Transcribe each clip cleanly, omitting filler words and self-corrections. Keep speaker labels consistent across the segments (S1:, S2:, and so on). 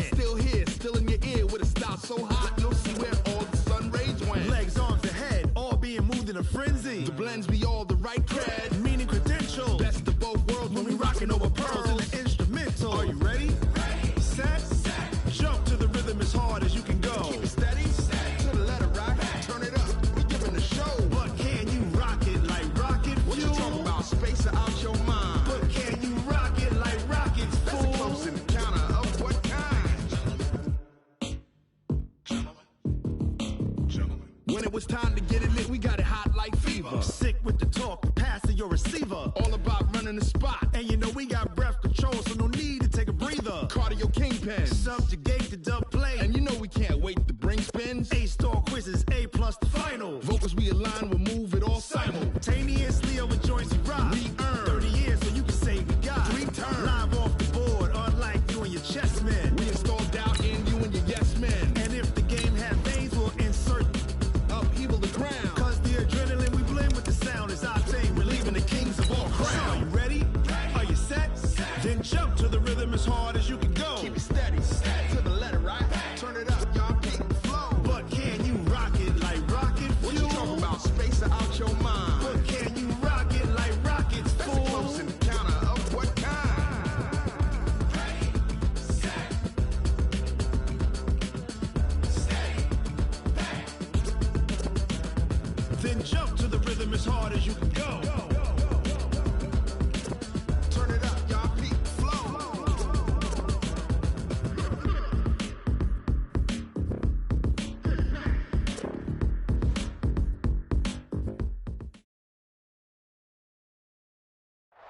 S1: hit. Still here, still in your ear with a style so hot, you'll see where all the sun rays went. Legs, arms, and head, all being moved in a frenzy. The blends be all the right cred, meaning credentials. Best of both worlds when we rockin' over pearls in the instrumental. Are you ready? Ready. Set. Jump to the rhythm as hard as you can go. Keep it steady. To the letter rock. Turn it up. We giving the show. But can you rock it like rocket fuel? What you talking about? Space it out your mind. But can you rock it like rockets, fool? That's a close encounter of what kind? Gentlemen. When it was time to get it lit, we got it hot like fever. Sick with the talk, passing your receiver. All about running the spot. And you know we got breath control, so no need to take a breather. Cardio kingpin. Subjugate the dub play. And you know we can't wait to bring spins. A-star quizzes, A+ the final. Vocals we align, we'll move it all simultaneously over joints we rock. We earn 30 years, so you can say we got 3 turns. Live off the board, unlike you and your chess men. We installed doubt in you and your yes men. And if the game had veins, we'll insert upheaval the ground. Cause the adrenaline we blend with the sound is our thing. We're leaving the kings of all crowns. So are you ready? Are you set? Then jump to the rhythm as hard as you can go. Keep it steady, to the letter right. Turn it up, y'all keep the flow. But can you rock it like rocket fuel? What you talking about? Space it out your mind. But can you rock it like rockets, fool? That's a close encounter of what kind? Ready, set, steady, back. Then jump to the rhythm as hard as you can go. Turn it up, y'all keep the flow.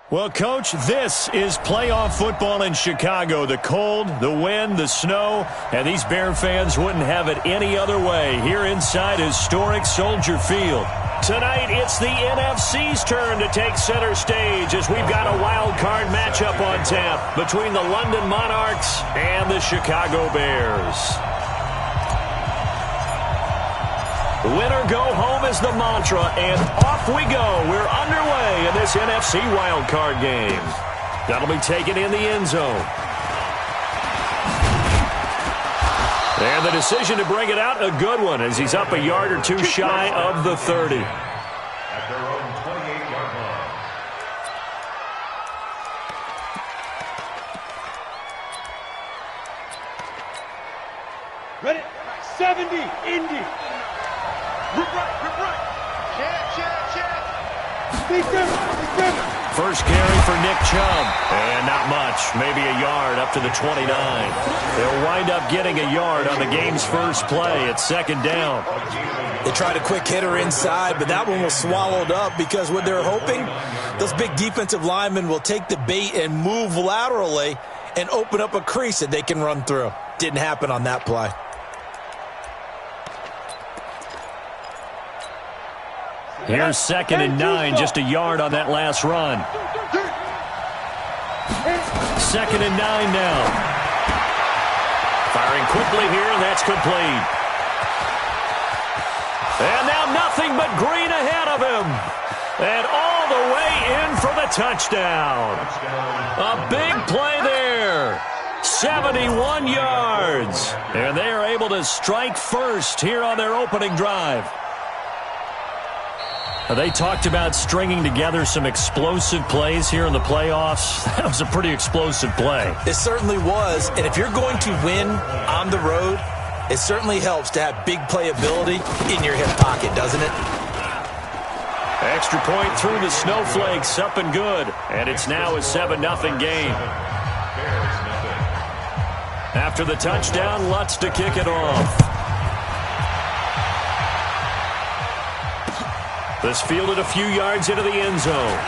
S2: Well, Coach, this is playoff football in Chicago. The cold, the wind, the snow, and these Bear fans wouldn't have it any other way here inside historic Soldier Field. Tonight, it's the NFC's turn to take center stage as we've got a wild card matchup on tap between the London Monarchs and the Chicago Bears. Winner go home is the mantra, and off we go. We're underway in this NFC wildcard game. That'll be taken in the end zone. And the decision to bring it out, a good one, as he's up a yard or two shy of the 30.
S3: At their own 28-yard line.
S4: Ready? 70, Indy. Rip right. Check.
S2: First carry for Nick Chubb. And not much. Maybe a yard up to the 29. They'll wind up getting a yard on the game's first play. It's second down.
S5: They tried a quick hitter inside, but that one was swallowed up because what they're hoping, those big defensive linemen will take the bait and move laterally and open up a crease that they can run through. Didn't happen on that play.
S2: Here's second and 9, just a yard on that last run. Second and 9 now. Firing quickly here, and that's complete. And now nothing but green ahead of him. And all the way in for the touchdown. A big play there. 71 yards. And they are able to strike first here on their opening drive. They talked about stringing together some explosive plays here in the playoffs. That was a pretty explosive play.
S5: It certainly was. And if you're going to win on the road, it certainly helps to have big playability in your hip pocket, doesn't it?
S2: Extra point through the snowflakes, up and good. And it's now a 7-0 game. After the touchdown, Lutz to kick it off. This fielded a few yards into the end zone.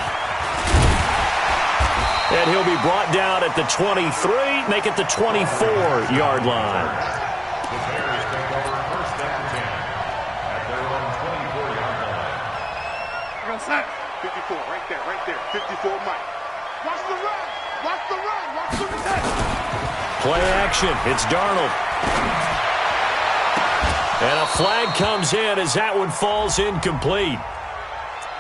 S2: And he'll be brought down at the 23, make it the 24-yard line.
S3: The Bears take over first down and 10 at their own 24-yard line.
S4: You're gonna snap. 54, right there. 54, Mike. Watch the run.
S2: Play action. It's Darnold. And a flag comes in as that one falls incomplete.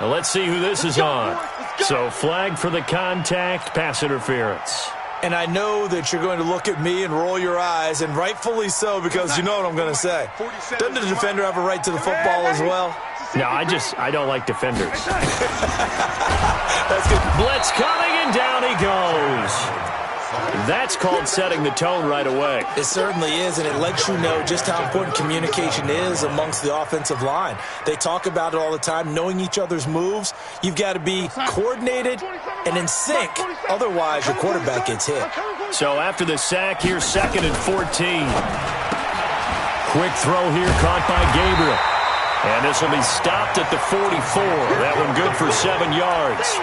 S2: Now let's see who this is on. So flag for the contact, pass interference.
S5: And I know that you're going to look at me and roll your eyes, and rightfully so, because you know what I'm going to say. Doesn't the defender have a right to the football as well?
S2: No, I don't like defenders.
S5: That's good.
S2: Blitz coming, and down he goes. That's called setting the tone right away.
S5: It certainly is, and it lets you know just how important communication is amongst the offensive line. They talk about it all the time, knowing each other's moves. You've got to be coordinated and in sync. Otherwise, your quarterback gets hit.
S2: So after the sack, here's 2nd and 14. Quick throw here, caught by Gabriel. And this will be stopped at the 44. That one good for 7 yards.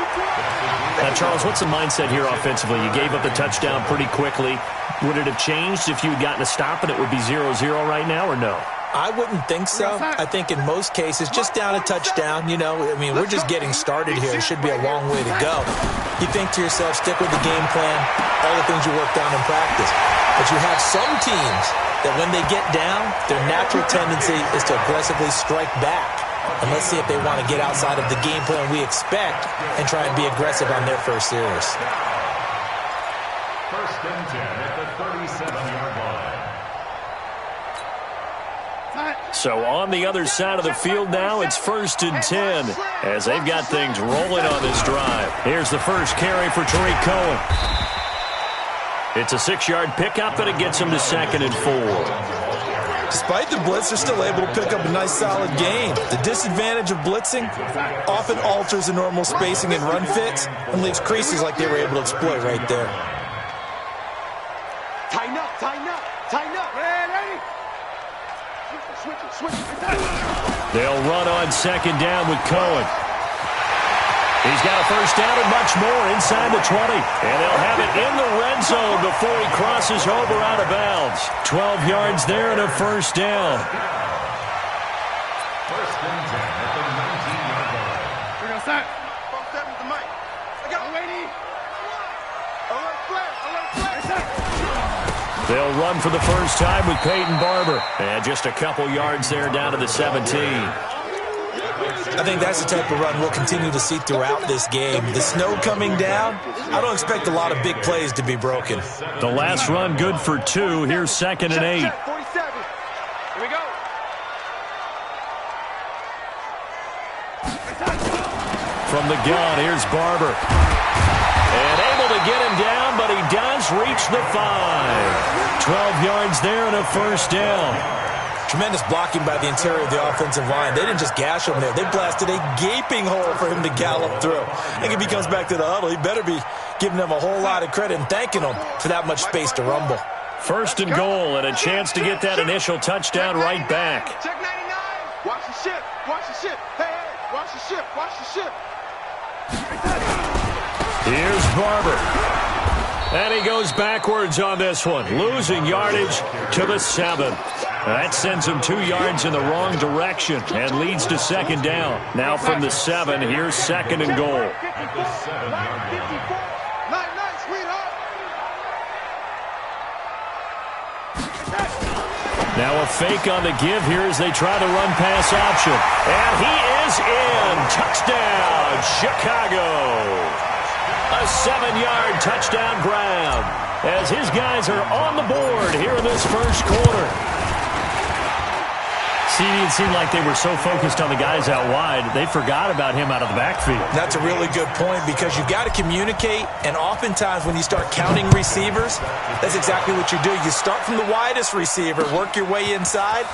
S2: Now, Charles, what's the mindset here offensively? You gave up the touchdown pretty quickly. Would it have changed if you had gotten a stop and it would be 0-0 right now, or no?
S5: I wouldn't think so. I think in most cases, just down a touchdown, you know, I mean, we're just getting started here. It should be a long way to go. You think to yourself, stick with the game plan, all the things you worked on in practice. But you have some teams that when they get down, their natural tendency is to aggressively strike back. And let's see if they want to get outside of the game plan we expect and try and be aggressive on their first series.
S3: 1st and 10 at the 37-yard line.
S2: So on the other side of the field now, it's 1st and 10 as they've got things rolling on this drive. Here's the first carry for Tariq Cohen. It's a 6-yard pickup, and it gets him to 2nd and 4.
S5: Despite the blitz, they're still able to pick up a nice, solid gain. The disadvantage of blitzing often alters the normal spacing and run fits and leaves creases like they were able to exploit right there.
S4: Tighten up, tighten up, tighten up. Ready? Switch it.
S2: They'll run on 2nd down with Cohen. He's got a first down and much more inside the 20. And they'll have it in the red zone before he crosses over out of bounds. 12 yards there and a first down.
S3: 1st and 10 at the 19-yard line.
S4: We're going to start. From 7 to Mike. I got ready. Alert flag.
S2: They'll run for the first time with Peyton Barber. And just a couple yards there down to the 17.
S5: I think that's the type of run we'll continue to see throughout this game. The snow coming down, I don't expect a lot of big plays to be broken.
S2: The last run good for 2. Here's 2nd and 8.
S4: 47. Here we go.
S2: From the gun, here's Barber. And able to get him down, but he does reach the 5. 12 yards there and a first down.
S5: Tremendous blocking by the interior of the offensive line. They didn't just gash him there. They blasted a gaping hole for him to gallop through. I think if he comes back to the huddle, he better be giving them a whole lot of credit and thanking them for that much space to rumble.
S2: 1st and goal and a chance to get that initial touchdown right back.
S4: Check 99. Watch the ship. Watch the ship. Hey, watch the ship. Watch the ship.
S2: Here's Barber. And he goes backwards on this one, losing yardage to the 7. That sends him 2 yards in the wrong direction and leads to 2nd down. Now from the 7, here's 2nd and goal.
S3: At the 7-yard line.
S4: Nice, sweetheart.
S2: Now a fake on the give here as they try the run-pass option. And he is in. Touchdown, Chicago. A 7-yard touchdown grab as his guys are on the board here in this first quarter. See, it seemed like they were so focused on the guys out wide, they forgot about him out of the backfield.
S5: That's a really good point because you've got to communicate, and oftentimes when you start counting receivers, that's exactly what you do. You start from the widest receiver, work your way inside.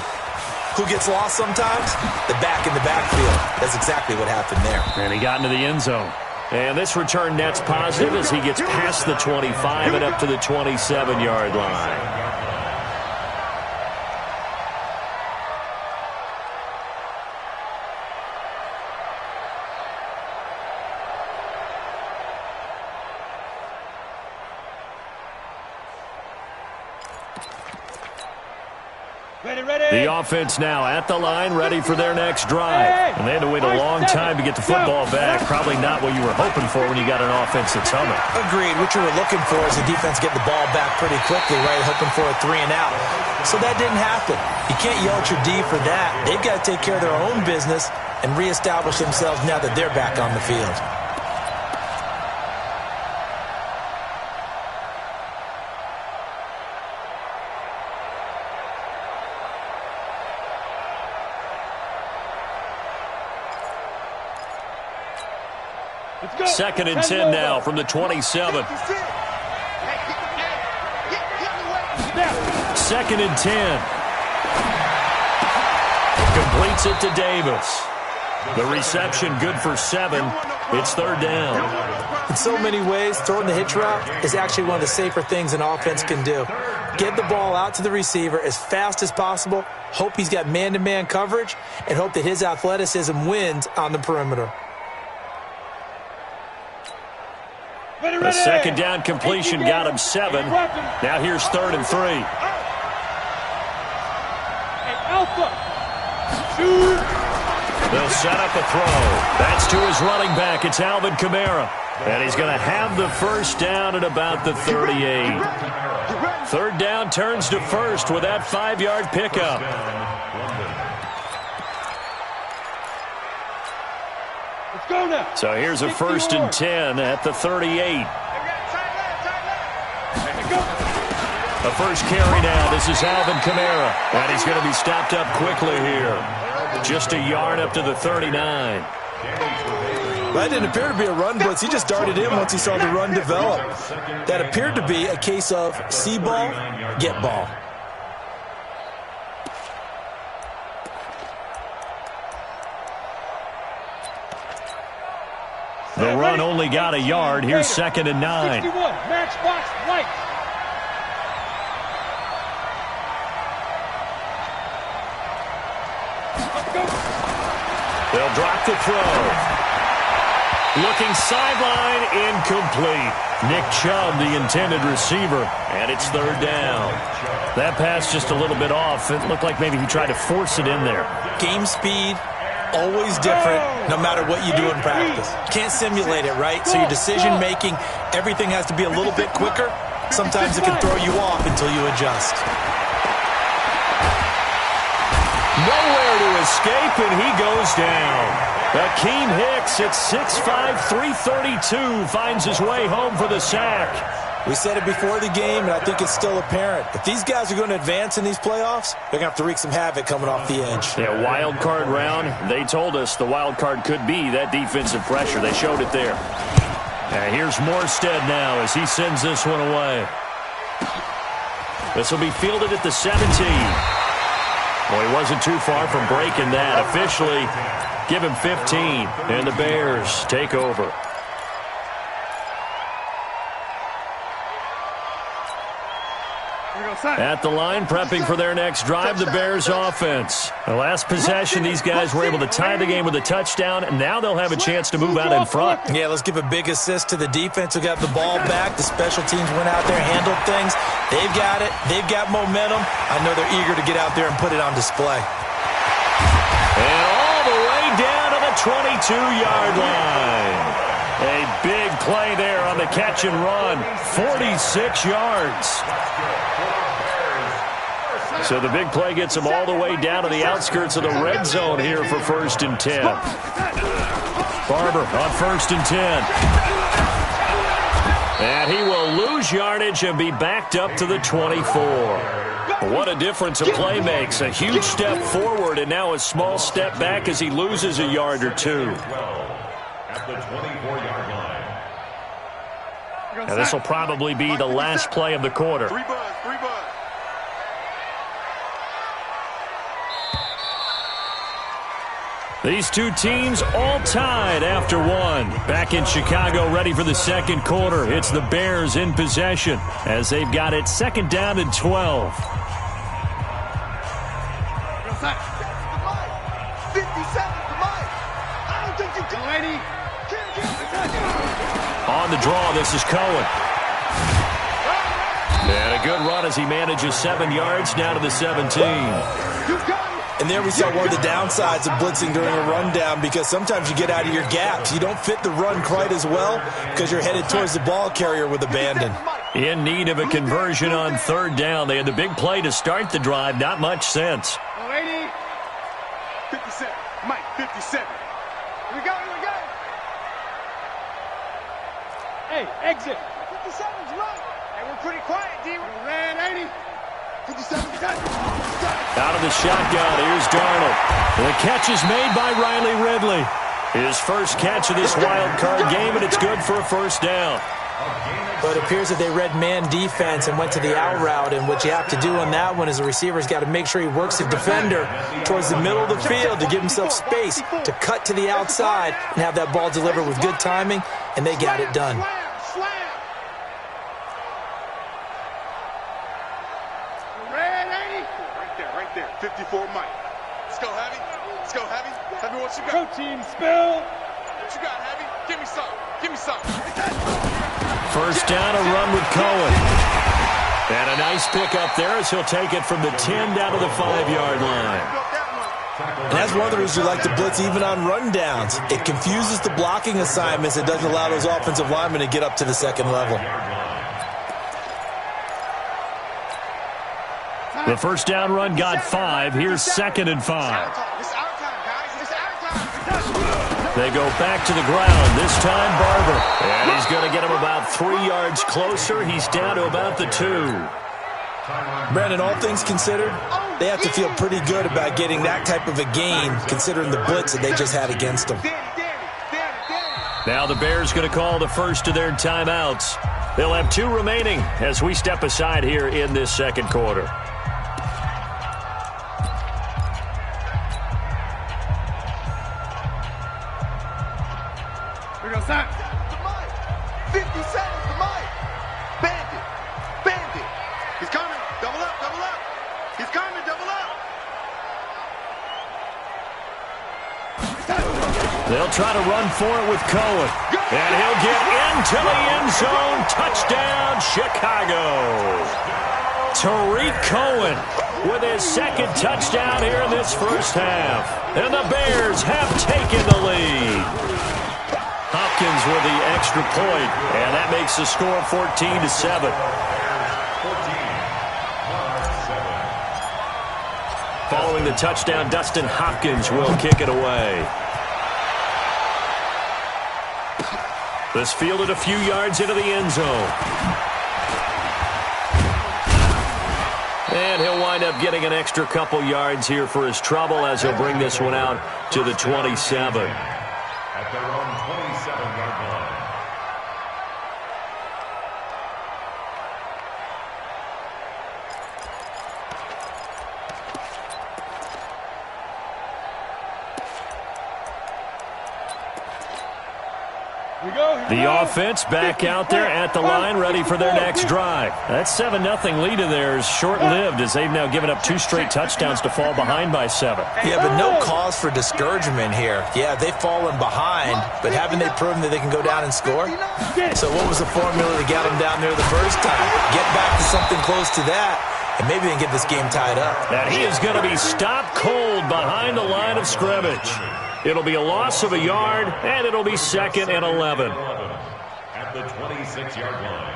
S5: Who gets lost sometimes? The back in the backfield. That's exactly what happened there.
S2: And he got into the end zone. And this return net's positive as he gets past the 25 and up to the 27-yard line. The offense now at the line, ready for their next drive. And they had to wait a long time to get the football back. Probably not what you were hoping for when you got an offense that's humming.
S5: Agreed. What you were looking for is the defense get the ball back pretty quickly, right? Hoping for a 3 and out. So that didn't happen. You can't yell at your D for that. They've got to take care of their own business and reestablish themselves now that they're back on the field.
S2: 2nd and 10 now from the 27. 2nd and 10. Completes it to Davis. The reception good for 7. It's 3rd down.
S5: In so many ways, throwing the hitch route is actually one of the safer things an offense can do. Get the ball out to the receiver as fast as possible, hope he's got man-to-man coverage, and hope that his athleticism wins on the perimeter.
S2: The 2nd down completion got him 7. Now here's 3rd and 3. They'll set up a throw. That's to his running back. It's Alvin Kamara. And he's going to have the 1st down at about the 38. 3rd down turns to 1st with that 5-yard pickup.
S4: Let's go now.
S2: So here's a 1st and 10 at the 38. A first carry now. This is Alvin Kamara. And he's going to be stopped up quickly here. Just a yard up to the 39.
S5: That didn't appear to be a run blitz. He just darted in once he saw the run develop. That appeared to be a case of see ball, get ball.
S2: The run only got a yard. Here's 2nd and 9.
S4: 61, matchbox right.
S2: They'll drop the throw. Looking sideline, incomplete. Nick Chubb, the intended receiver, and it's 3rd down. That pass just a little bit off. It looked like maybe he tried to force it in there.
S5: Game speed, always different, no matter what you do in practice. Can't simulate it, right? So your decision-making, everything has to be a little bit quicker. Sometimes it can throw you off until you adjust.
S2: Nowhere to escape, and he goes down. Akeem Hicks at 6'5", 332 finds his way home for the sack.
S5: We said it before the game, and I think it's still apparent. If these guys are going to advance in these playoffs, they're going to have to wreak some havoc coming off the edge.
S2: Yeah, wild card round. They told us the wild card could be that defensive pressure. They showed it there. And here's Morstead now as he sends this one away. This will be fielded at the 17. Well, he wasn't too far from breaking that. Officially, give him 15, and the Bears take over. At the line, prepping for their next drive, the Bears offense. The last possession, these guys were able to tie the game with a touchdown, and now they'll have a chance to move out in front.
S5: Yeah, let's give a big assist to the defense who got the ball back. The special teams went out there, handled things. They've got it. They've got momentum. I know they're eager to get out there and put it on display.
S2: And all the way down to the 22-yard line. A big play there on the catch and run. 46 yards. So the big play gets him all the way down to the outskirts of the red zone here for 1st and 10. Barber on 1st and 10. And he will lose yardage and be backed up to the 24. What a difference a play makes. A huge step forward and now a small step back as he loses a yard or two.
S3: At the 24-yard line.
S2: Now this will probably be the last play of the quarter.
S4: 3 buzz, 3 buzz.
S2: These two teams all tied after one. Back in Chicago, ready for the second quarter. It's the Bears in possession as they've got it 2nd down and 12.
S4: 57, I don't think you can.
S2: On the draw, this is Cohen. And a good run as he manages 7 yards down to the 17.
S5: And there we saw one of the downsides of blitzing during a rundown, because sometimes you get out of your gaps. You don't fit the run quite as well because you're headed towards the ball carrier with abandon.
S2: In need of a conversion on 3rd down. They had the big play to start the drive. Not much sense.
S4: 57, Mike, 57. Here we go. Hey, exit. 57's right. Hey, we're pretty quiet, D. Red 80. 57 cut.
S2: Out of the shotgun, here's Darnold. The catch is made by Riley Ridley. His first catch of this wild card game, and it's good for a first down.
S5: But it appears that they read man defense and went to the out route, and what you have to do on that one is the receiver's got to make sure he works the defender towards the middle of the field to give himself space to cut to the outside and have that ball delivered with good timing, and they got it done.
S4: Right there. 54 Mike. Let's go, Heavy. Let's go, Heavy. Heavy, what you got? Protein spill. What you got, Heavy? Give me some. Give me some.
S2: First down, a run with Cohen. And a nice pick up there as he'll take it from the 10 down to the 5-yard line.
S5: And that's one of the reasons you like to blitz even on rundowns. It confuses the blocking assignments. It doesn't allow those offensive linemen to get up to the second level.
S2: The first down run got 5. Here's 2nd and 5. They go back to the ground, this time Barber. And he's going to get him about 3 yards closer. He's down to about the 2.
S5: Brandon, all things considered, they have to feel pretty good about getting that type of a gain, considering the blitz that they just had against them.
S2: Now the Bears going to call the first of their timeouts. They'll have 2 remaining as we step aside here in this second quarter.
S4: Here goes that. 50 seconds to Mike. Bandit. He's coming. Double up. He's coming. Double up.
S2: They'll try to run for it with Cohen. And he'll get into the end zone. Touchdown, Chicago. Tariq Cohen with his 2nd touchdown here in this first half. And the Bears have taken the lead. Hopkins with the extra point, and that makes the score 14-7. Following the touchdown, Dustin Hopkins will kick it away. This fielded a few yards into the end zone. And he'll wind up getting an extra couple yards here for his trouble as he'll bring this one out to the 27.
S3: At their own 27-yard line.
S2: The offense back out there at the line, ready for their next drive. That 7-0 lead of theirs short-lived as they've now given up 2 straight touchdowns to fall behind by 7.
S5: Yeah, but no cause for discouragement here. Yeah, they've fallen behind, but haven't they proven that they can go down and score? So what was the formula to get them down there the first time? Get back to something close to that, and maybe they can get this game tied up.
S2: And he is going to be stopped cold behind the line of scrimmage. It'll be a loss of a yard, and it'll be 2nd and 11.
S3: At the 26-yard line.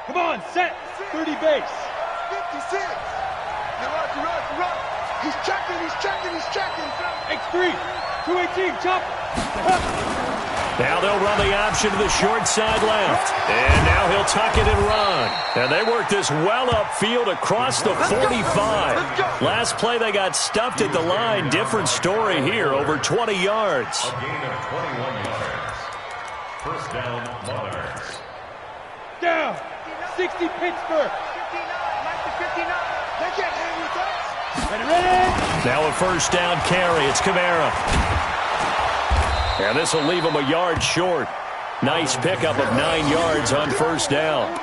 S4: Come on, set. 30 base. 56. Run. He's checking. X3. 218, chopper.
S2: Now they'll run the option to the short side left. And now he'll tuck it and run. And they work this well upfield across the 45. Last play they got stuffed at the line. Different story here, over 20 yards.
S3: A gain of 21 yards. First down, Monarchs.
S4: Down. 60 Pittsburgh. 59. Like the 59. They can't hang with us. Ready.
S2: Now a first down carry. It's Kamara. And this will leave him a yard short. Nice pickup of 9 yards on first down.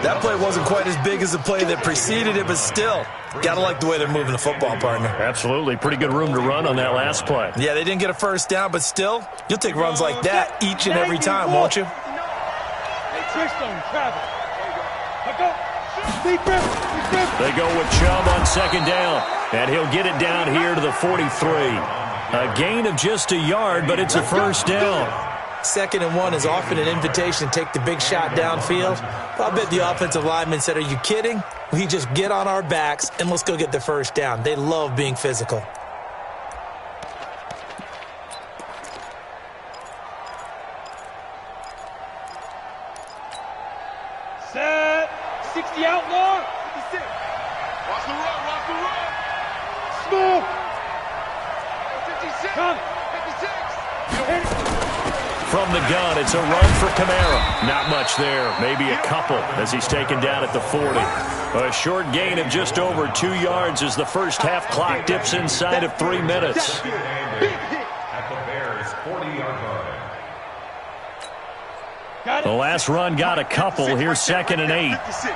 S5: That play wasn't quite as big as the play that preceded it, but still, got to like the way they're moving the football, partner.
S2: Absolutely. Pretty good room to run on that last play.
S5: Yeah, they didn't get a first down, but still, you'll take runs like that each and every time, won't you?
S2: They go with Chubb on 2nd down, and he'll get it down here to the 43. A gain of just a yard, but it's a first down.
S5: 2nd and 1 is often an invitation to take the big shot downfield. I bet the offensive lineman said, are you kidding? We just get on our backs and let's go get the first down. They love being physical.
S6: the outlaw.
S4: 56. Watch the run, watch the run.
S6: Smooth.
S4: 56.
S6: Come.
S4: 56.
S2: From the gun, it's a run for Kamara. Not much there, maybe a couple as he's taken down at the 40. A short gain of just over 2 yards as the first half clock dips inside of 3 minutes.
S3: At the Bears' 40-yard line.
S2: The last run got a couple. Here's 2nd and 8.
S4: 56.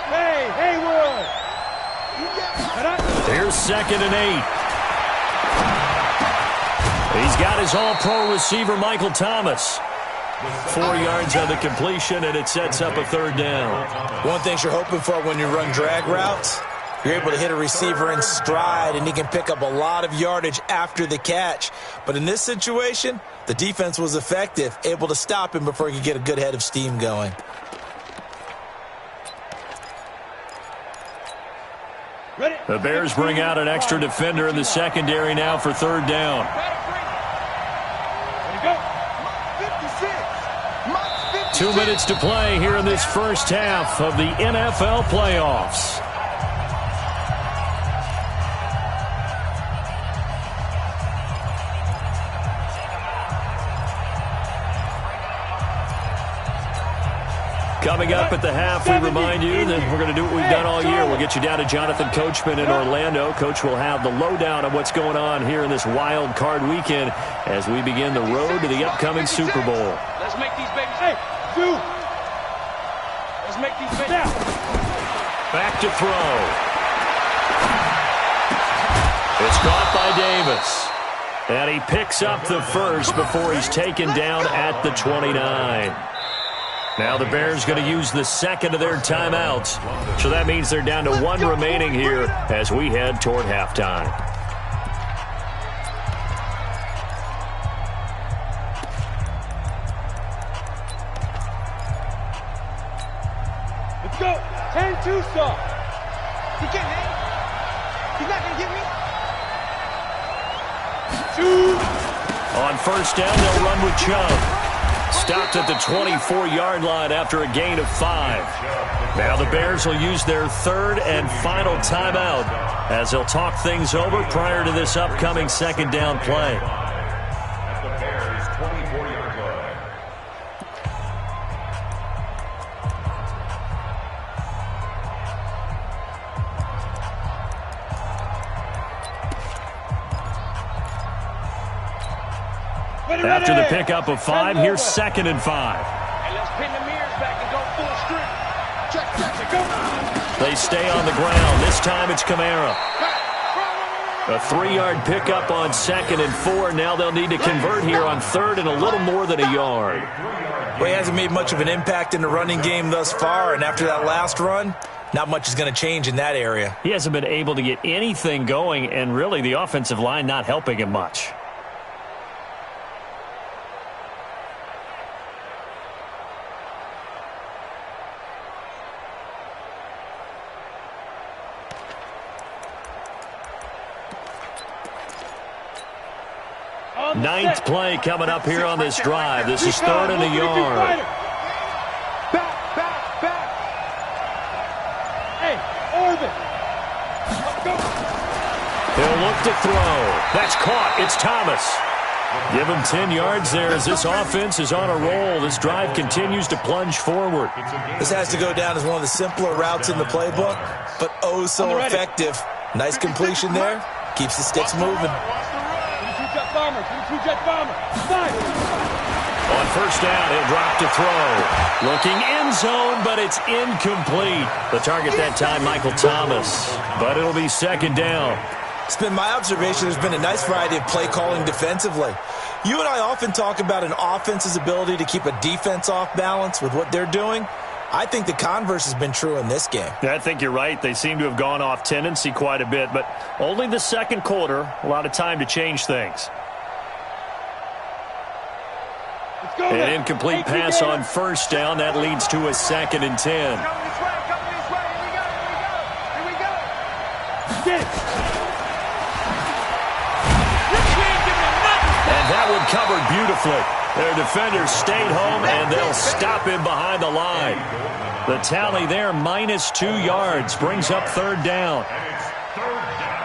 S6: Hey, Haywood.
S2: Here's 2nd and 8. He's got his all-pro receiver, Michael Thomas. 4 yards on the completion, and it sets up a 3rd down.
S5: One thing you're hoping for when you run drag routes, you're able to hit a receiver in stride, and he can pick up a lot of yardage after the catch. But in this situation, the defense was effective, able to stop him before he could get a good head of steam going.
S2: The Bears bring out an extra defender in the secondary now for 3rd down. 2 minutes to play here in this first half of the NFL playoffs. Coming up at the half, we remind you that we're going to do what we've done all year. We'll get you down to Jonathan Coachman in Orlando. Coach will have the lowdown on what's going on here in this wild card weekend as we begin the road to the upcoming Super Bowl.
S6: Let's make these babies. Hey, dude. Let's make these babies.
S2: Back to throw. It's caught by Davis. And he picks up the first before he's taken down at the 29. Now the Bears going to use the second of their timeouts. So that means they're down to 1 remaining here as we head toward halftime.
S6: Let's go. 10-2 stop.
S4: He can't hang. He's not going to get me.
S6: 2.
S2: On 1st down, they'll run with Chubb. Stopped at the 24-yard line after a gain of 5. Now the Bears will use their 3rd and final timeout as they'll talk things over prior to this upcoming 2nd down play.
S3: At the Bears' 24-yard line.
S2: After the pickup of 5, here's 2nd and 5.
S6: Hey, let's pin the mirrors back and go full strength. Check, go.
S2: They stay on the ground. This time it's Kamara. A 3-yard pickup on 2nd and 4. Now they'll need to convert here on 3rd and a little more than a yard.
S5: Well, he hasn't made much of an impact in the running game thus far, and after that last run, not much is going to change in that area.
S2: He hasn't been able to get anything going, and really the offensive line not helping him much. Ninth play coming up here on this drive. This is 3rd and a yard.
S6: Back. Hey, Orban. Go.
S2: He'll look to throw. That's caught. It's Thomas. Give him 10 yards there as this offense is on a roll. This drive continues to plunge forward.
S5: This has to go down as one of the simpler routes in the playbook, but oh so effective. Nice completion there. Keeps the sticks moving.
S6: Two-jet bomber.
S2: On 1st down, he'll drop to throw. Looking end zone, but it's incomplete. The target that time, Michael Thomas. But it'll be 2nd down.
S5: It's been my observation there's been a nice variety of play calling defensively. You and I often talk about an offense's ability to keep a defense off balance with what they're doing. I think the converse has been true in this game.
S2: Yeah, I think you're right. They seem to have gone off tendency quite a bit, but only the 2nd quarter, a lot of time to change things. An incomplete pass on 1st down. That leads to a 2nd and 10.
S4: Coming this way. Here we go.
S2: And that one covered beautifully. Their defenders stayed home, and they'll stop him behind the line. The tally there, -2 yards, brings up third down.
S3: And it's third down.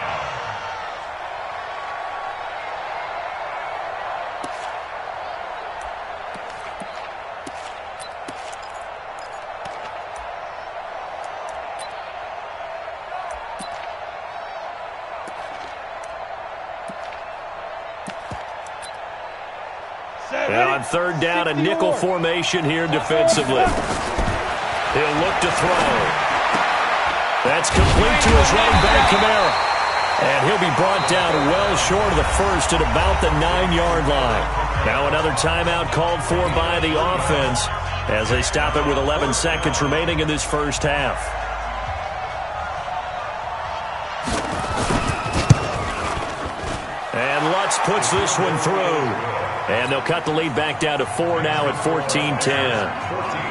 S2: And on third down, a nickel formation here defensively. He'll look to throw. That's complete to his running back, Kamara. And he'll be brought down well short of the first at about the 9-yard line. Now another timeout called for by the offense as they stop it with 11 seconds remaining in this first half. And Lutz puts this one through. And they'll cut the lead back down to 4 now at 14-10.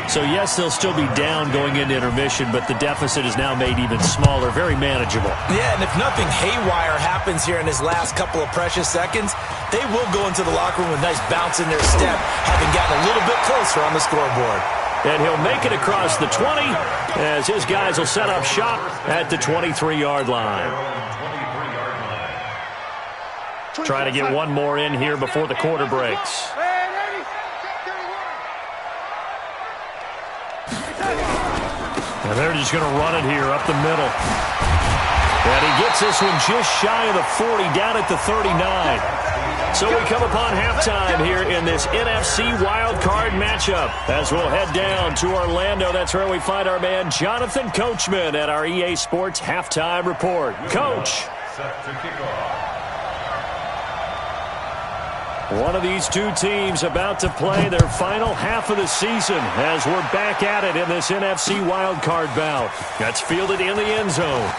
S2: So, yes, they'll still be down going into intermission, but the deficit is now made even smaller, very manageable.
S5: Yeah, and if nothing haywire happens here in his last couple of precious seconds, they will go into the locker room with a nice bounce in their step, having gotten a little bit closer on the scoreboard.
S2: And he'll make it across the 20 as his guys will set up shop at the 23-yard line. Trying to get one more in here before the quarter breaks. And they're just going to run it here up the middle. And he gets this one just shy of the 40, down at the 39. So we come upon halftime here in this NFC wildcard matchup as we'll head down to Orlando. That's where we find our man Jonathan Coachman at our EA Sports Halftime Report. Coach.
S3: Set to kick off.
S2: One of these two teams about to play their final half of the season as we're back at it in this NFC wildcard bout. That's fielded in the end zone.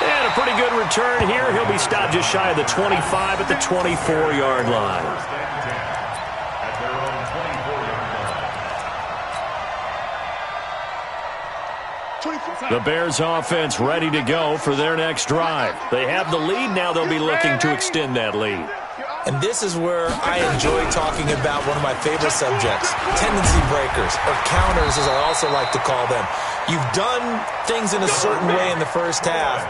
S2: And a pretty good return here. He'll be stopped just shy of the 25 at the 24-yard line.
S3: First and 10 at their own 24-yard line.
S2: The Bears offense ready to go for their next drive. They have the lead now. They'll be looking to extend that lead.
S5: And this is where I enjoy talking about one of my favorite subjects, tendency breakers, or counters as I also like to call them. You've done things in a certain way in the first half,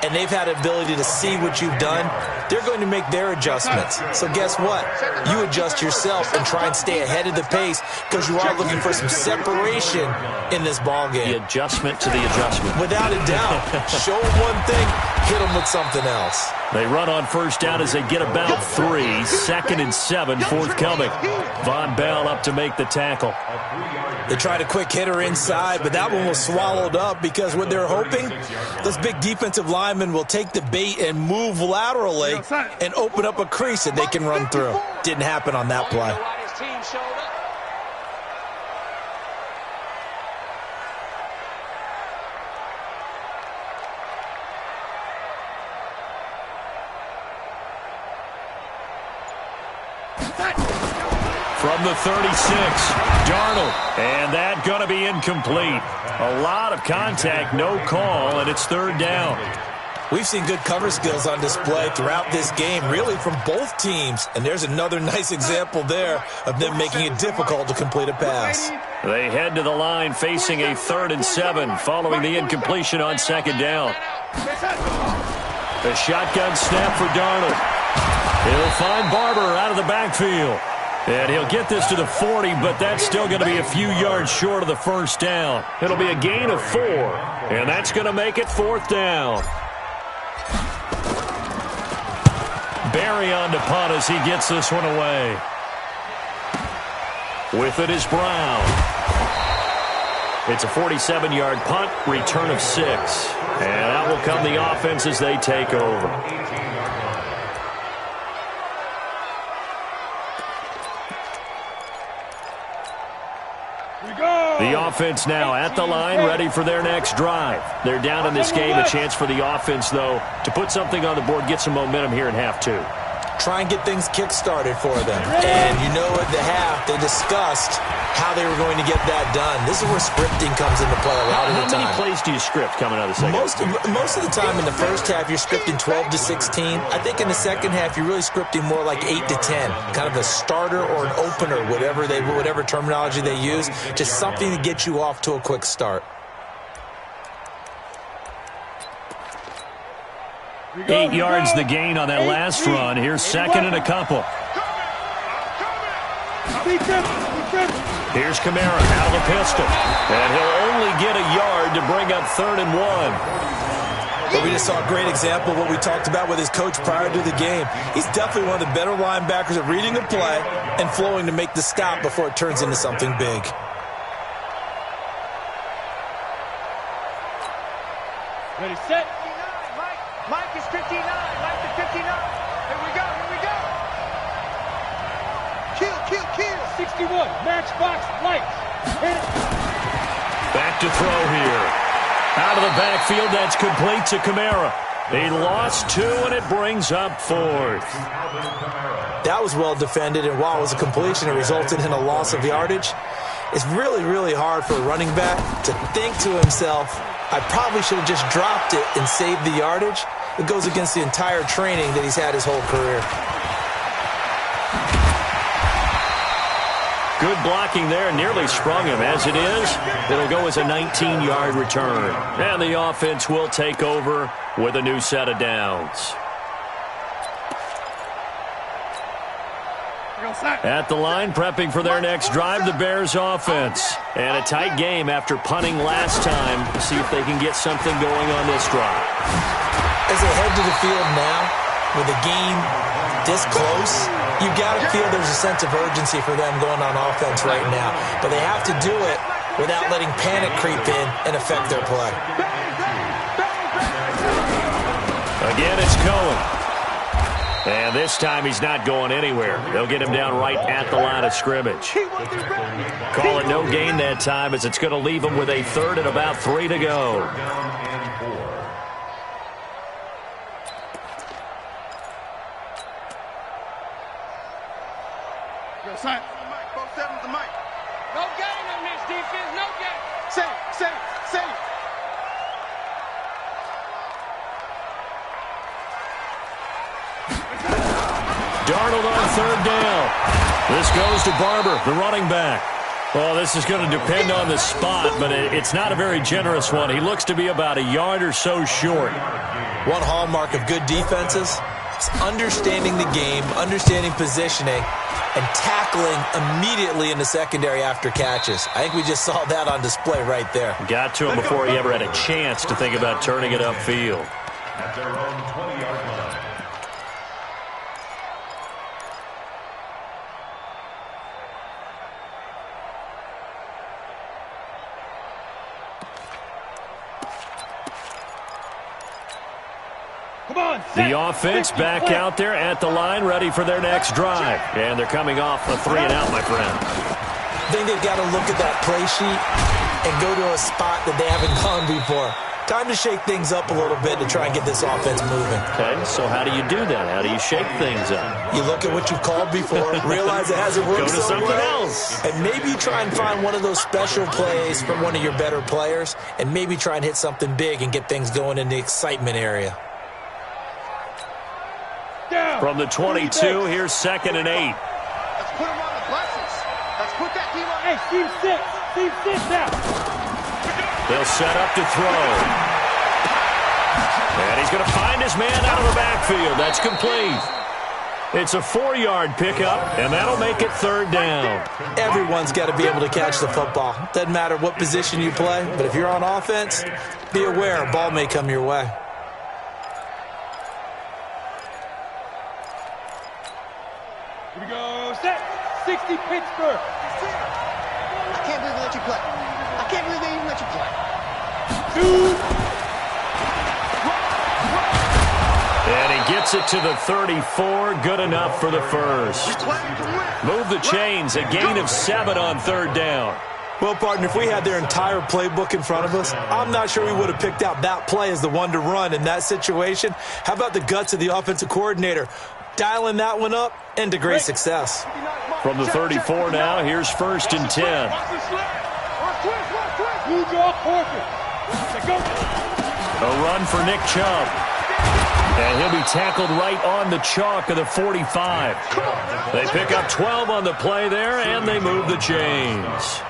S5: and they've had the ability to see what you've done. They're going to make their adjustments. So guess what? You adjust yourself and try and stay ahead of the pace because you are looking for some separation in this ball game.
S2: The adjustment to the adjustment.
S5: Without a doubt. Show them one thing, hit them with something else.
S2: They run on first down as they get about 3. 2nd and 7 forthcoming. Von Bell up to make the tackle.
S5: They tried a quick hitter inside, but that one was swallowed up because what they're hoping, those big defensive linemen will take the bait and move laterally and open up a crease that they can run through. Didn't happen on that play.
S2: From the 36, Darnold, and that going to be incomplete. A lot of contact, no call, and it's third down.
S5: We've seen good cover skills on display throughout this game, really from both teams, and there's another nice example there of them making it difficult to complete a pass.
S2: They head to the line facing a 3rd and 7 following the incompletion on 2nd down. The shotgun snap for Darnold. He'll find Barber out of the backfield. And he'll get this to the 40, but that's still going to be a few yards short of the first down. It'll be a gain of 4, and that's going to make it 4th down. Barry on to punt as he gets this one away. With it is Brown. It's a 47-yard punt, return of 6. And out will come the offense as they take over. The offense now at the line, ready for their next drive. They're down in this game. A chance for the offense, though, to put something on the board, get some momentum here in half 2.
S5: Try and get things kick-started for them. And you know at the half, they discussed how they were going to get that done. This is where scripting comes into play a lot of the time.
S2: How many plays do you script coming out of the second?
S5: Most of the time in the first half, you're scripting 12 to 16. I think in the second half, you're really scripting more like 8 to 10. Kind of a starter or an opener, whatever terminology they use. Just something to get you off to a quick start.
S2: 8 yards the gain on that last run. Here's second and a couple. Here's Kamara out of the pistol. And he'll only get a yard to bring up 3rd and 1.
S5: But we just saw a great example of what we talked about with his coach prior to the game. He's definitely one of the better linebackers at reading a play and flowing to make the stop before it turns into something big.
S6: Ready, set.
S7: Mike is 59. Mike is 59. Here we go. Kill.
S6: 61. Matchbox lights. Hit it.
S2: Back to throw here. Out of the backfield, that's complete to Kamara. He lost 2, and it brings up 4th.
S5: That was well defended, and while it was a completion, it resulted in a loss of yardage. It's really, really hard for a running back to think to himself, I probably should have just dropped it and saved the yardage. It goes against the entire training that he's had his whole career.
S2: Good blocking there, nearly sprung him. As it is, it'll go as a 19-yard return. And the offense will take over with a new set of downs. At the line, prepping for their next drive, the Bears offense. And a tight game after punting last time. See if they can get something going on this drive.
S5: As they head to the field now, with the game this close, you got to feel there's a sense of urgency for them going on offense right now. But they have to do it without letting panic creep in and affect their play.
S2: Again, it's Cohen. And this time he's not going anywhere. They'll get him down right at the line of scrimmage. Call it no gain that time, as it's going to leave him with a 3rd and about 3 to go.
S4: Both sevens to Mike.
S6: No gain on this defense. No gain.
S4: Say.
S2: Darnold on 3rd down. This goes to Barber, the running back. Well, this is going to depend on the spot, but it's not a very generous one. He looks to be about a yard or so short.
S5: One hallmark of good defenses is understanding the game, understanding positioning, and tackling immediately in the secondary after catches. I think we just saw that on display right there.
S2: Got to him before he ever had a chance to think about turning it upfield.
S3: At their own 20-yard line.
S2: The offense back out there at the line, ready for their next drive. And they're coming off a 3 and out, my friend.
S5: I think they've got to look at that play sheet and go to a spot that they haven't gone before. Time to shake things up a little bit to try and get this offense moving.
S2: Okay, so how do you do that? How do you shake things up?
S5: You look at what you've called before, realize it hasn't worked
S2: Go to
S5: so
S2: something
S5: well,
S2: else.
S5: and maybe you try and find one of those special plays from one of your better players, and maybe try and hit something big and get things going in the excitement area.
S2: From the 22, here's 2nd and 8.
S4: Let's put him on the buses. Let's put that team on.
S6: Hey, team 6. Team 6 now.
S2: They'll set up to throw. And he's going to find his man out of the backfield. That's complete. It's a 4-yard pickup, and that'll make it 3rd down.
S5: Everyone's got to be able to catch the football. Doesn't matter what position you play, but if you're on offense, be aware a ball may come your way.
S6: Here we go. Set. 60 Pittsburgh.
S7: I can't believe they let you play. I can't believe they even let you play.
S6: 2.
S2: And he gets it to the 34. Good enough for the first. Move the chains. A gain of 7 on 3rd down.
S5: Well, partner, if we had their entire playbook in front of us, I'm not sure we would have picked out that play as the one to run in that situation. How about the guts of the offensive coordinator? Dialing that one up into great success.
S2: From the 34 now, here's 1st and 10. A run for Nick Chubb. And he'll be tackled right on the chalk of the 45. They pick up 12 on the play there, and they move the chains.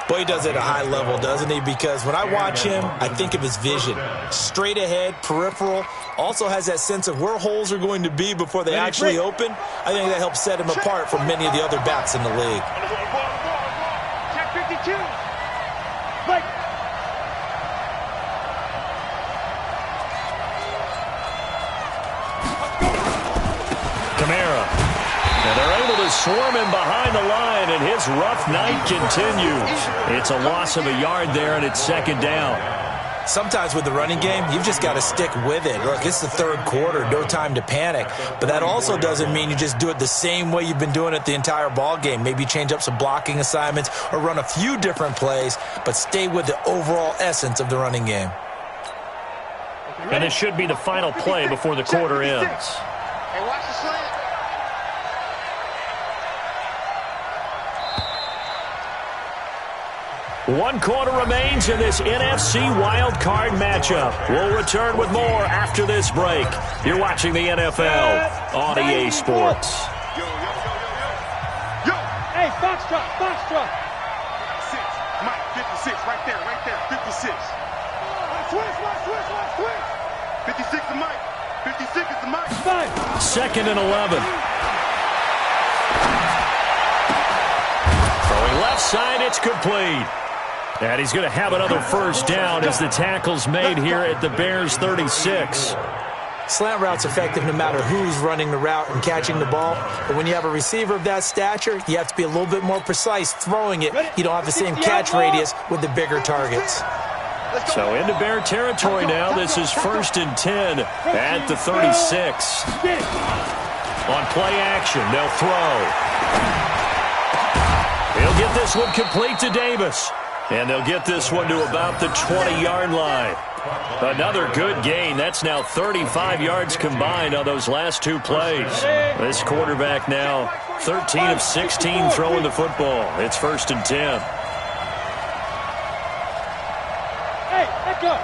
S5: Boy, he does it at a high level, doesn't he? Because when I watch him, I think of his vision. Straight ahead, peripheral. Also has that sense of where holes are going to be before they actually open. I think that helps set him apart from many of the other backs in the league.
S6: Check 52. Break.
S2: Kamara. And they're able to swarm him behind the line, and his rough night continues. It's a loss of a yard there, and it's 2nd down.
S5: Sometimes with the running game, you've just got to stick with it. Look, it's the 3rd quarter, no time to panic. But that also doesn't mean you just do it the same way you've been doing it the entire ball game. Maybe change up some blocking assignments or run a few different plays, but stay with the overall essence of the running game.
S2: And it should be the final play before the quarter ends.
S7: Hey, watch the slant.
S2: One quarter remains in this NFC wildcard matchup. We'll return with more after this break. You're watching the NFL on EA Sports.
S4: Yo.
S6: Hey, Foxtrot.
S4: 6, Mike, 56, right there, 56. Switch. 56 to Mike. 56 is to Mike.
S2: 2nd and 11. Throwing left side, it's complete. And he's going to have another 1st down as the tackle's made here at the Bears' 36.
S5: Slant route's effective no matter who's running the route and catching the ball. But when you have a receiver of that stature, you have to be a little bit more precise throwing it. You don't have the same catch radius with the bigger targets.
S2: So into Bear territory now. This is 1st and 10 at the 36. On play action, they'll throw. He'll get this one complete to Davis. And they'll get this one to about the 20-yard line. Another good gain. That's now 35 yards combined on those last 2 plays. This quarterback now 13 of 16 throwing the football. It's 1st and 10.
S6: Hey, let's go.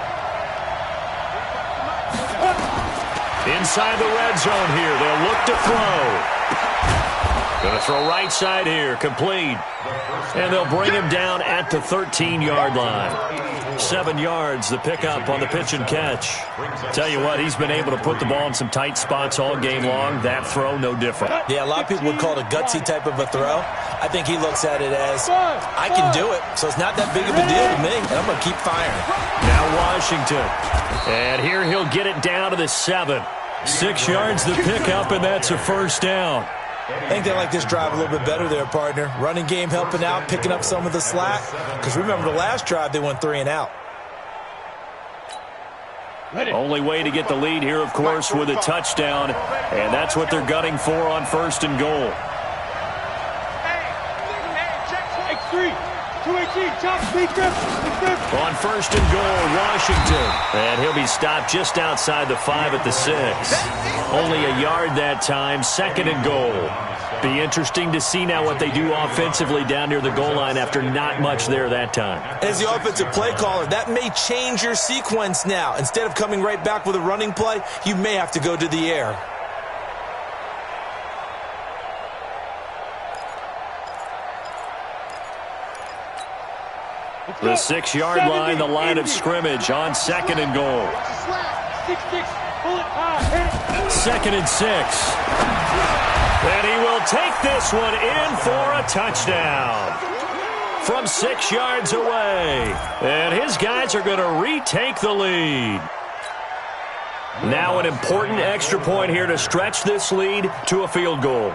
S2: Inside the red zone here. They'll look to throw. Going to throw right side here. Complete. And they'll bring him down at the 13-yard line. 7 yards, the pickup on the pitch and catch. Tell you what, he's been able to put the ball in some tight spots all game long. That throw, no different.
S5: Yeah, a lot of people would call it a gutsy type of a throw. I think he looks at it as, I can do it, so it's not that big of a deal to me, and I'm going to keep firing.
S2: Now Washington. And here he'll get it down to the 7. 6 yards the pickup, and that's a 1st down.
S5: I think they like this drive a little bit better there, partner. Running game helping out, picking up some of the slack. Because remember the last drive, they went 3 and out.
S2: Only way to get the lead here, of course, with a touchdown. And that's what they're gunning for on 1st and goal. On 1st and goal, Washington. And he'll be stopped just outside the 5 at the 6. Only a yard that time, 2nd and goal. Be interesting to see now what they do offensively down near the goal line after not much there that time.
S5: As the offensive play caller, that may change your sequence now. Instead of coming right back with a running play, you may have to go to the air.
S2: The 6-yard line, the line of scrimmage on 2nd and goal. 2nd and 6. And he will take this one in for a touchdown from 6 yards away. And his guys are going to retake the lead. Now an important extra point here to stretch this lead to a field goal.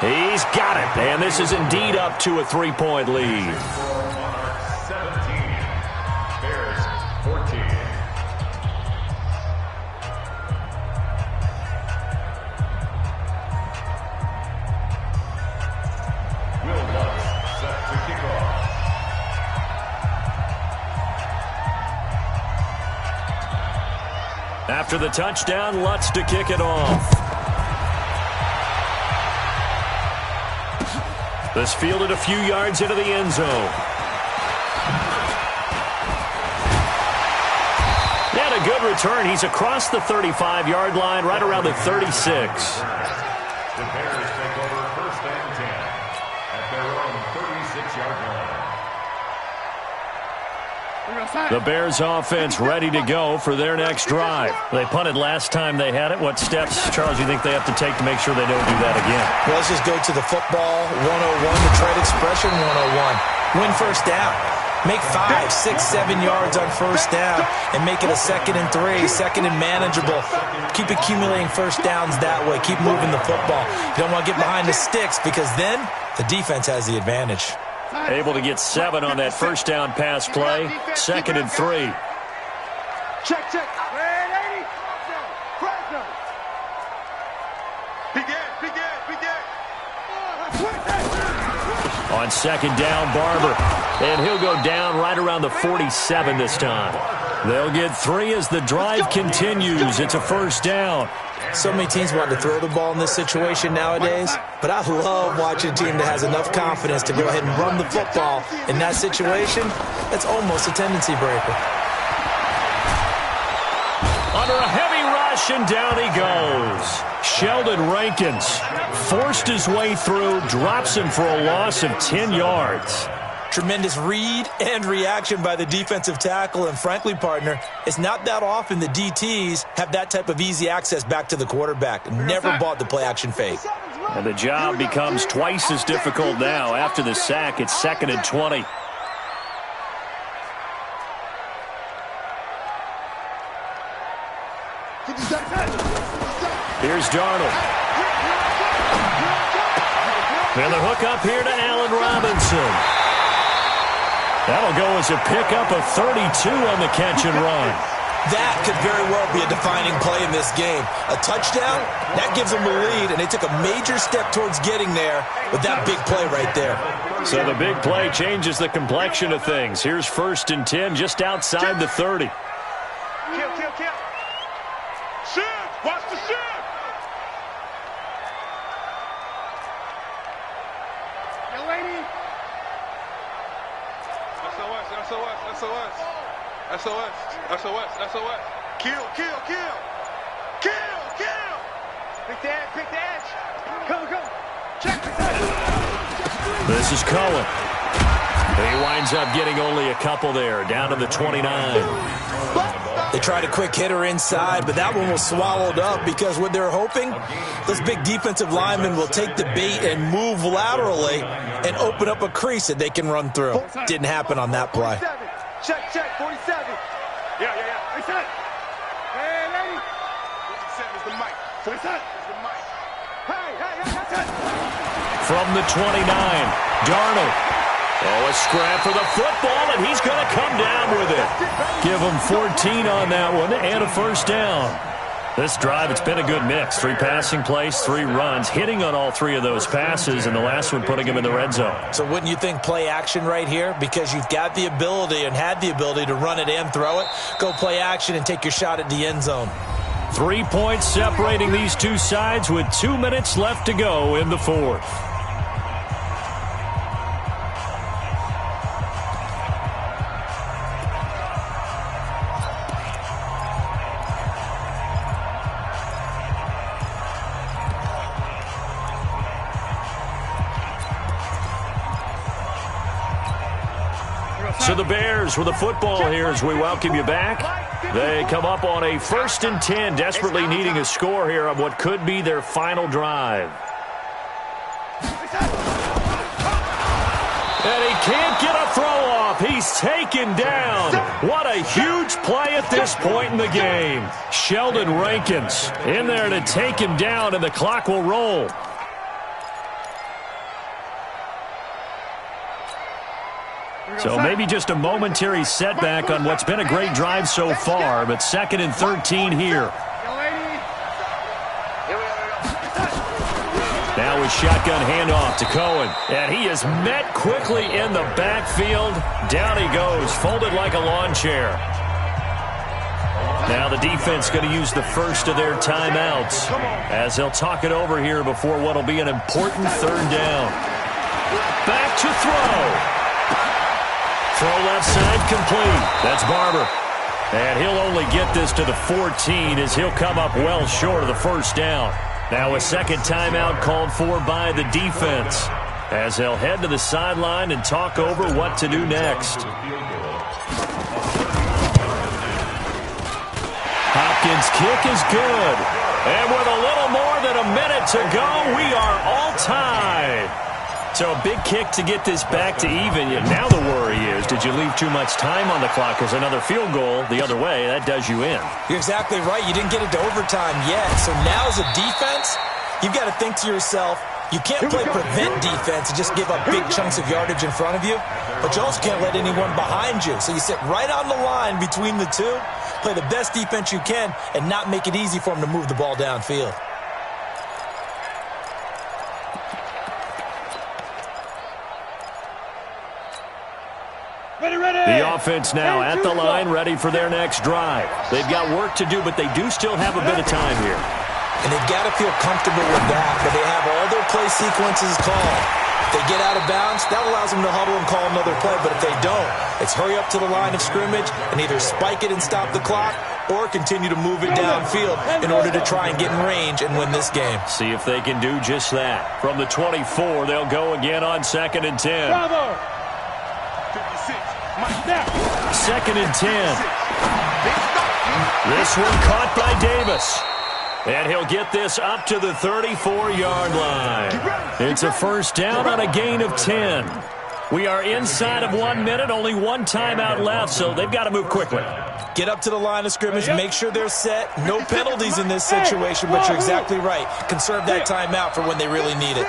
S2: He's got it, and this is indeed up to a 3-point lead.
S3: 17, Bears 14.
S2: after the touchdown. Lutz to kick it off. This fielded a few yards into the end zone. And a good return. He's across the 35-yard line, right around the 36.
S3: The Bears take over first and 10 at their own 36-yard line.
S2: The Bears offense ready to go for their next drive. They punted last time they had it. What steps, Charles, do you think they have to take to make sure they don't do that again?
S5: Well, let's just go to the football 101, the trade expression 101. Win first down. Make 5, 6, 7 yards on first down and make it a 2nd and 3, 2nd and manageable. Keep accumulating first downs that way. Keep moving the football. You don't want to get behind the sticks because then the defense has the advantage.
S2: Able to get 7 on that first down pass play. 2nd and 3.
S4: Check.
S2: On 2nd down, Barber. And he'll go down right around the 47 this time. They'll get 3 as the drive continues. It's a first down.
S5: So many teams want to throw the ball in this situation nowadays, but I love watching a team that has enough confidence to go ahead and run the football. In that situation, that's almost a tendency breaker.
S2: Under a heavy rush, and down he goes. Sheldon Rankins forced his way through, drops him for a loss of 10 yards.
S5: Tremendous read and reaction by the defensive tackle, and frankly, partner, it's not that often the DTs have that type of easy access back to the quarterback. Never bought the play-action fake.
S2: And the job becomes twice as difficult now. After the sack, it's 2nd and 20. Here's Darnold. And the hook up here to Allen Robinson. That'll go as a pickup of 32 on the catch and run.
S5: That could very well be a defining play in this game. A touchdown, that gives them a lead, and they took a major step towards getting there with that big play right there.
S2: So the big play changes the complexion of things. Here's 1st and 10 just outside the 30.
S4: Kill. Shoot! Watch the shoot! Yo, lady! SOS. Kill. Pick the edge. Come. Check.
S2: This is Cohen. He winds up getting only a couple there, down to the 29.
S5: They tried a quick hitter inside, but that one was swallowed up because what they're hoping, those big defensive linemen will take the bait and move laterally and open up a crease that they can run through. Didn't happen on that play.
S4: Check, 47. Yeah. Reset. Hey, lady. 47 is the mic. 47 is the mic. Hey.
S2: From the 29, Darnold. Oh, a scrap for the football, and he's going to come down with it. Give him 14 on that one and a first down. This drive, it's been a good mix. 3 passing plays, 3 runs, hitting on all 3 of those passes, and the last one putting him in the red zone.
S5: So wouldn't you think play action right here? Because you've got the ability and had the ability to run it and throw it. Go play action and take your shot at the end zone.
S2: 3 points separating these two sides with 2 minutes left to go in the 4th. So the Bears with the football here as we welcome you back. They come up on a 1st and 10, desperately needing a score here on what could be their final drive. And he can't get a throw off. He's taken down. What a huge play at this point in the game. Sheldon Rankins in there to take him down, and the clock will roll. So maybe just a momentary setback on what's been a great drive so far, but 2nd and 13 here. Now with shotgun handoff to Cohen, and he is met quickly in the backfield. Down he goes, folded like a lawn chair. Now the defense going to use the first of their timeouts as they'll talk it over here before what will be an important third down. Back to throw. Throw left side complete. That's Barber. And he'll only get this to the 14 as he'll come up well short of the first down. Now a second timeout called for by the defense as they'll head to the sideline and talk over what to do next. Hopkins' kick is good. And with a little more than a minute to go, we are all tied. So a big kick to get this back to even. Now the worry is, did you leave too much time on the clock? Because another field goal the other way, that does you in.
S5: You're exactly right. You didn't get it to overtime yet. So now as a defense, you've got to think to yourself, you can't play prevent defense and just give up big chunks of yardage in front of you, but you also can't let anyone behind you. So you sit right on the line between the two, play the best defense you can, and not make it easy for them to move the ball downfield.
S2: The offense now at the line, ready for their next drive. They've got work to do, but they do still have a bit of time here.
S5: And they've got to feel comfortable with that, but they have all their play sequences called. If they get out of bounds, that allows them to huddle and call another play, but if they don't, it's hurry up to the line of scrimmage and either spike it and stop the clock or continue to move it downfield in order to try and get in range and win this game.
S2: See if they can do just that. From the 24, they'll go again on 2nd and 10.
S4: Bravo.
S2: 2nd and 10. This one caught by Davis. And he'll get this up to the 34-yard line. It's a first down on a gain of 10. We are inside of 1 minute, only one timeout left, so they've got to move quickly.
S5: Get up to the line of scrimmage, make sure they're set. No penalties in this situation, but you're exactly right. Conserve that timeout for when they really need it.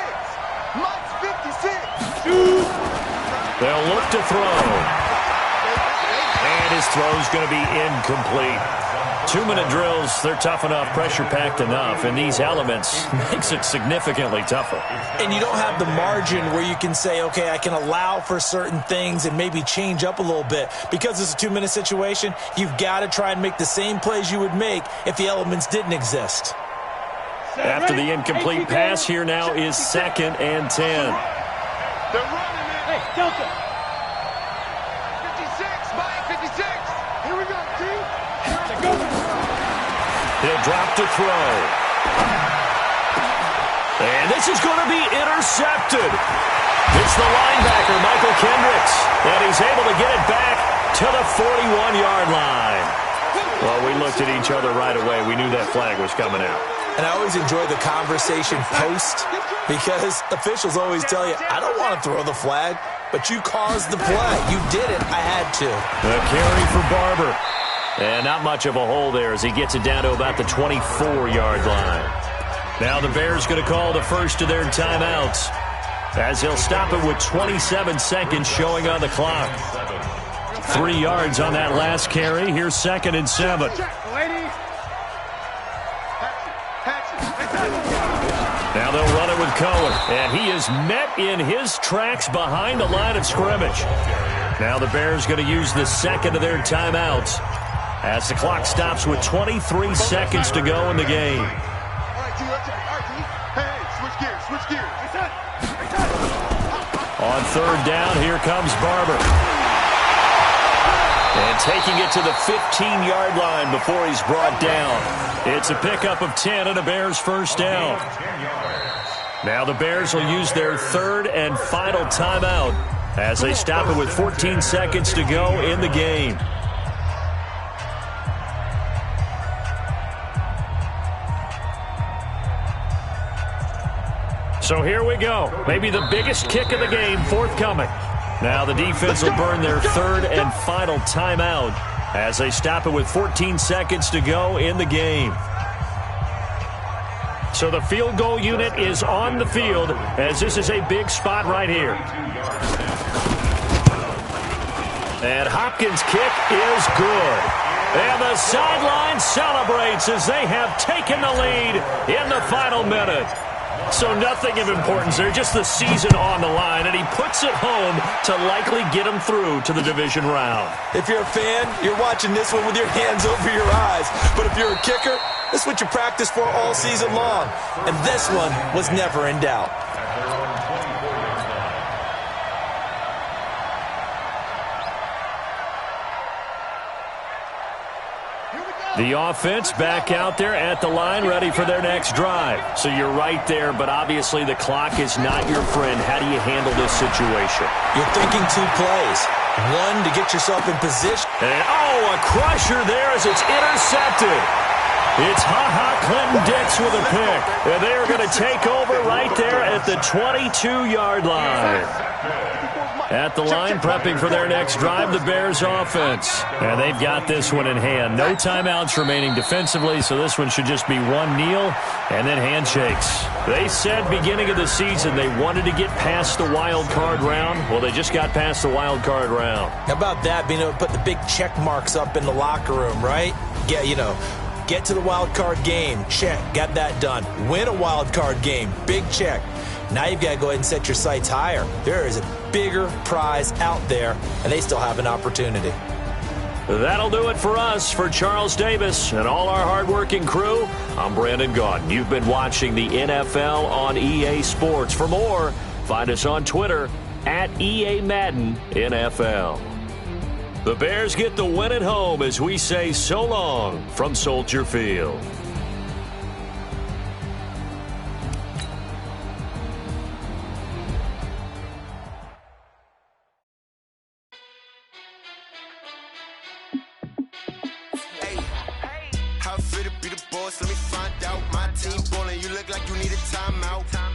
S2: They'll look to throw. And his throw's going to be incomplete. 2-minute drills, they're tough enough, pressure-packed enough, and these elements makes it significantly tougher.
S5: And you don't have the margin where you can say, okay, I can allow for certain things and maybe change up a little bit. Because it's a 2-minute situation, you've got to try and make the same plays you would make if the elements didn't exist.
S2: After the incomplete pass, here now is 2nd and 10.
S4: They're running it. Hey, Delta. 56, Mike, 56. Here we go, team.
S2: He'll drop to throw. And this is going to be intercepted. It's the linebacker, Michael Kendricks, and he's able to get it back to the 41-yard line. Well, we looked at each other right away. We knew that flag was coming out.
S5: And I always enjoy the conversation post because officials always tell you, I don't want to throw the flag, but you caused the play. You did it. I had to.
S2: The carry for Barber. And not much of a hole there as he gets it down to about the 24-yard line. Now the Bears going to call the first of their timeouts as he'll stop it with 27 seconds showing on the clock. 3 yards on that last carry. Here's 2nd and 7. Now they'll run it with Cohen, and he is met in his tracks behind the line of scrimmage. Now the Bears going to use the second of their timeouts as the clock stops with 23 seconds to go in the game.
S4: All right, hey, switch gears.
S2: On 3rd down, here comes Barber. And taking it to the 15-yard line before he's brought down. It's a pickup of 10 and a Bears first down. Now the Bears will use their 3rd and final timeout as they stop it with 14 seconds to go in the game. So here we go. Maybe the biggest kick of the game forthcoming. Now the defense will burn their 3rd and final timeout as they stop it with 14 seconds to go in the game. So the field goal unit is on the field as this is a big spot right here. And Hopkins' kick is good. And the sideline celebrates as they have taken the lead in the final minute. So nothing of importance there, just the season on the line, and he puts it home to likely get him through to the division round.
S5: If you're a fan, you're watching this one with your hands over your eyes. But if you're a kicker, this is what you practice for all season long. And this one was never in doubt.
S2: The offense back out there at the line, ready for their next drive. So you're right there, but obviously the clock is not your friend. How do you handle this situation?
S5: You're thinking 2 plays. One, to get yourself in position.
S2: And, a crusher there as it's intercepted. It's Clinton-Dix with a pick. And they are going to take over right there at the 22-yard line. At the line, prepping for their next drive, the Bears offense. And they've got this one in hand. No timeouts remaining defensively, so this one should just be one kneel and then handshakes. They said beginning of the season they wanted to get past the wild card round. Well, they just got past the wild card round.
S5: How about that, being able to put the big check marks up in the locker room, right? Get to the wild card game. Check. Got that done. Win a wild card game. Big check. Now you've got to go ahead and set your sights higher. There is a bigger prize out there, and they still have an opportunity.
S2: That'll do it for us. For Charles Davis and all our hardworking crew, I'm Brandon Gaudin. You've been watching the NFL on EA Sports. For more, find us on Twitter at EA Madden NFL. The Bears get the win at home as we say so long from Soldier Field.
S8: How fit to be the boss? Let me find out. My team ballin', you look like you need a timeout.